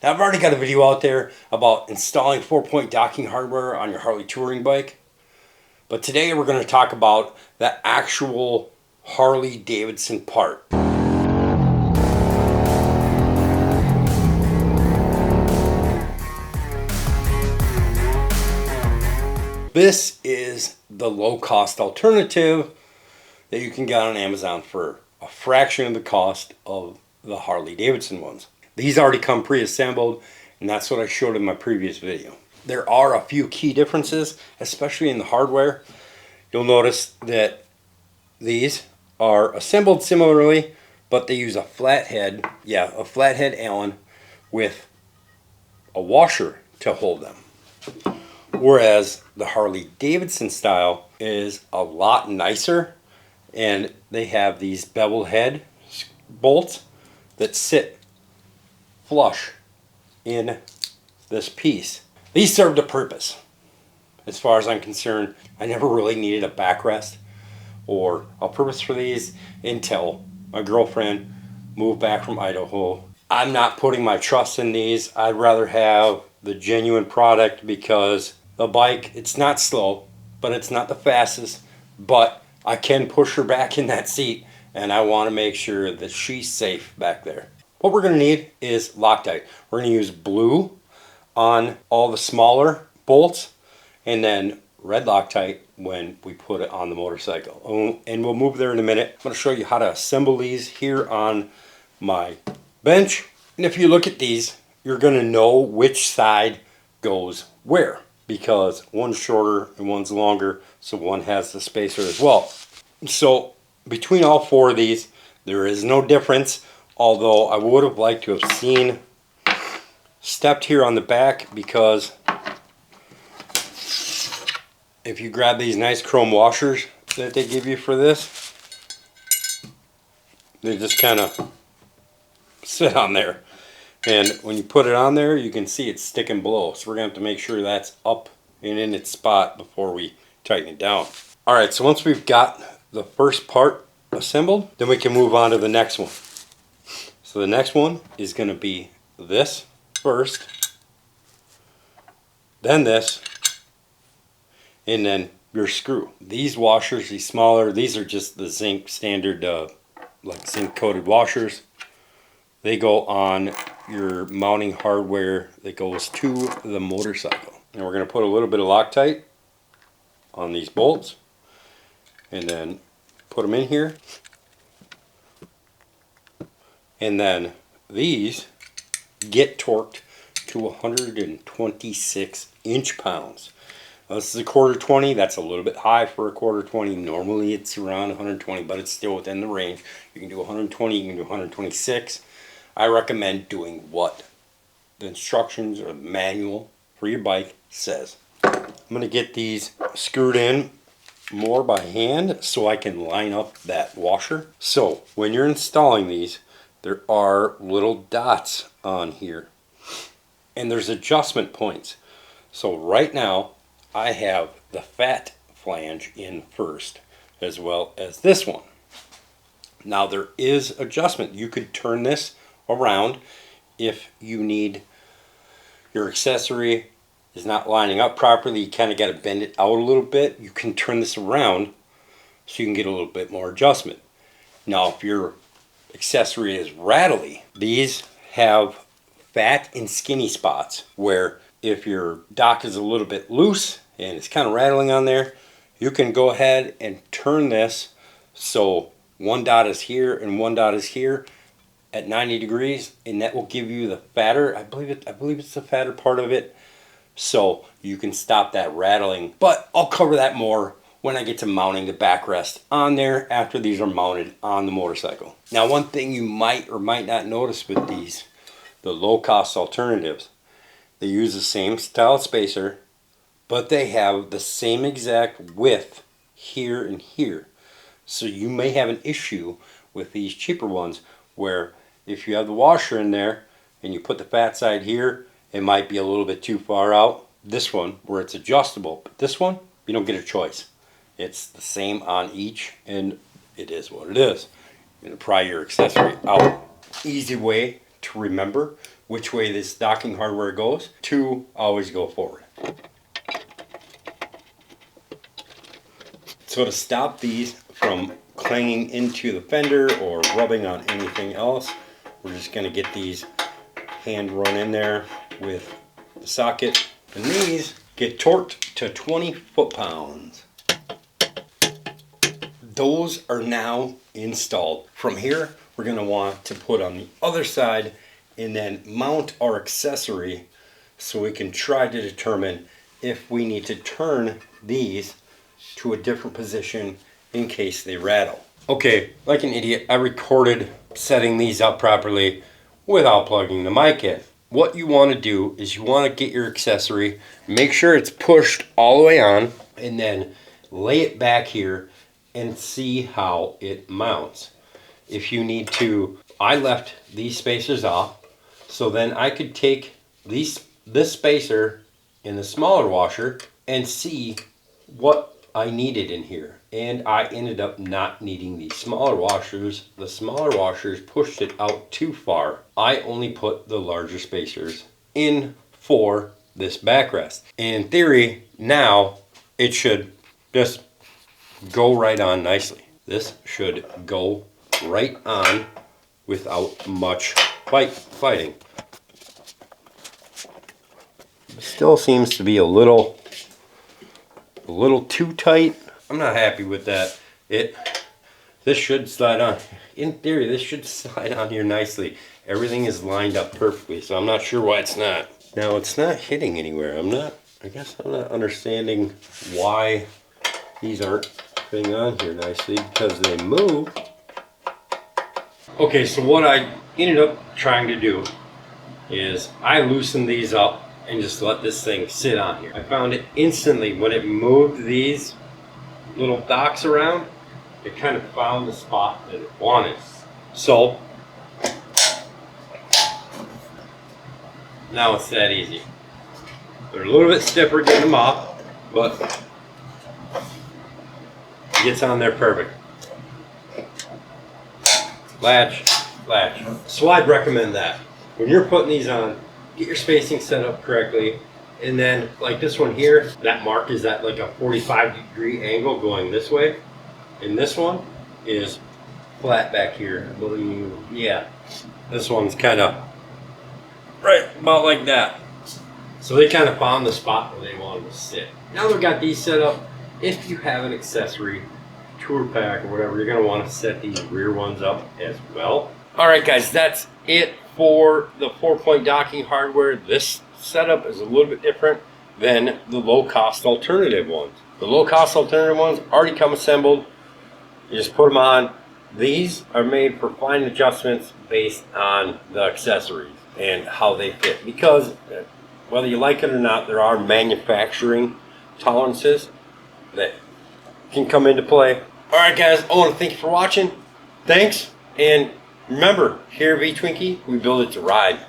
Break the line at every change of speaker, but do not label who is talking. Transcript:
Now, I've already got a video out there about installing 4-point docking hardware on your Harley touring bike. But today we're going to talk about the actual Harley Davidson part. This is the low-cost alternative that you can get on Amazon for a fraction of the cost of the Harley Davidson ones. These already come pre-assembled, and that's what I showed in my previous video. There are a few key differences, especially in the hardware. You'll notice that these are assembled similarly, but they use a flathead Allen with a washer to hold them. Whereas the Harley Davidson style is a lot nicer, and they have these bevel head bolts that sit flush in this piece. These served a purpose. As far as I'm concerned, I never really needed a backrest or a purpose for these until my girlfriend moved back from Idaho. I'm not putting my trust in these. I'd rather have the genuine product because the bike, it's not slow, but it's not the fastest, but I can push her back in that seat, and I want to make sure that she's safe back there. What we're going to need is Loctite. We're going to use blue on all the smaller bolts and then red Loctite when we put it on the motorcycle. And we'll move there in a minute. I'm going to show you how to assemble these here on my bench. And if you look at these, you're going to know which side goes where, because one's shorter and one's longer, so one has the spacer as well. So between all four of these, there is no difference. Although I would have liked to have stepped here on the back, because if you grab these nice chrome washers that they give you for this, they just kind of sit on there. And when you put it on there, you can see it's sticking below. So we're going to have to make sure that's up and in its spot before we tighten it down. Alright, so once we've got the first part assembled, then we can move on to the next one. So the next one is going to be this first, then this, and then your screw. These washers, these smaller, these are just the zinc standard, like zinc coated washers. They go on your mounting hardware that goes to the motorcycle. And we're going to put a little bit of Loctite on these bolts, and then put them in here. And then these get torqued to 126 inch-pounds. This is a quarter 20. That's a little bit high for a quarter 20. Normally it's around 120, but it's still within the range. You can do 120, you can do 126. I recommend doing what the instructions or the manual for your bike says. I'm going to get these screwed in more by hand so I can line up that washer. So when you're installing these, there are little dots on here, and there's adjustment points. So right now I have the fat flange in first, as well as this one. Now there is adjustment. You could turn this around if you need your accessory is not lining up properly. You kind of got to bend it out a little bit. You can turn this around so you can get a little bit more adjustment. Now if your accessory is rattly, these have fat and skinny spots where if your dock is a little bit loose and it's kind of rattling on there, you can go ahead and turn this so one dot is here and one dot is here at 90 degrees, and that will give you the fatter, I believe it's the fatter part of it, so you can stop that rattling. But I'll cover that more when I get to mounting the backrest on there after these are mounted on the motorcycle. Now one thing you might or might not notice with these, the low-cost alternatives, they use the same style spacer, but they have the same exact width here and here. So you may have an issue with these cheaper ones where if you have the washer in there and you put the fat side here, it might be a little bit too far out. This one, where it's adjustable, but this one, you don't get a choice. It's the same on each, and it is what it is. You're going to pry your accessory out. Easy way to remember which way this docking hardware goes. 2, always go forward. So to stop these from clanging into the fender or rubbing on anything else, we're just going to get these hand run in there with the socket. And these get torqued to 20 foot-pounds. Those are now installed. From here, we're going to want to put on the other side and then mount our accessory so we can try to determine if we need to turn these to a different position in case they rattle. Okay, like an idiot, I recorded setting these up properly without plugging the mic in. What you want to do is you want to get your accessory, make sure it's pushed all the way on, and then lay it back here and see how it mounts. If you need to, I left these spacers off, so then I could take this spacer in the smaller washer and see what I needed in here. And I ended up not needing these smaller washers. The smaller washers pushed it out too far. I only put the larger spacers in for this backrest. And in theory, now it should just go right on nicely. This should go right on without much fighting. Still seems to be a little too tight. I'm not happy with that. This should slide on. In theory, this should slide on here nicely. Everything is lined up perfectly, so I'm not sure why it's not. Now it's not hitting anywhere. I guess I'm not understanding why these aren't fitting on here nicely, because they move. Okay, so what I ended up trying to do is I loosened these up and just let this thing sit on here. I found it instantly when it moved these little docks around, it kind of found the spot that it wanted. So now it's that easy. They're a little bit stiffer getting them off, but it gets on there perfect. Latch, latch. So I'd recommend that. When you're putting these on, get your spacing set up correctly, and then like this one here, that mark is at like a 45-degree angle going this way, and this one is flat back here, I believe. Yeah, this one's kind of right about like that. So they kind of found the spot where they wanted to sit. Now they've got these set up. If you have an accessory, tour pack or whatever, you're going to want to set these rear ones up as well. All right, guys, that's it for the 4-point docking hardware. This setup is a little bit different than the low-cost alternative ones. The low-cost alternative ones already come assembled. You just put them on. These are made for fine adjustments based on the accessories and how they fit, because whether you like it or not, there are manufacturing tolerances that can come into play. All right, guys, I want to thank you for watching. Thanks, and remember, here at V-Twinkie, we build it to ride.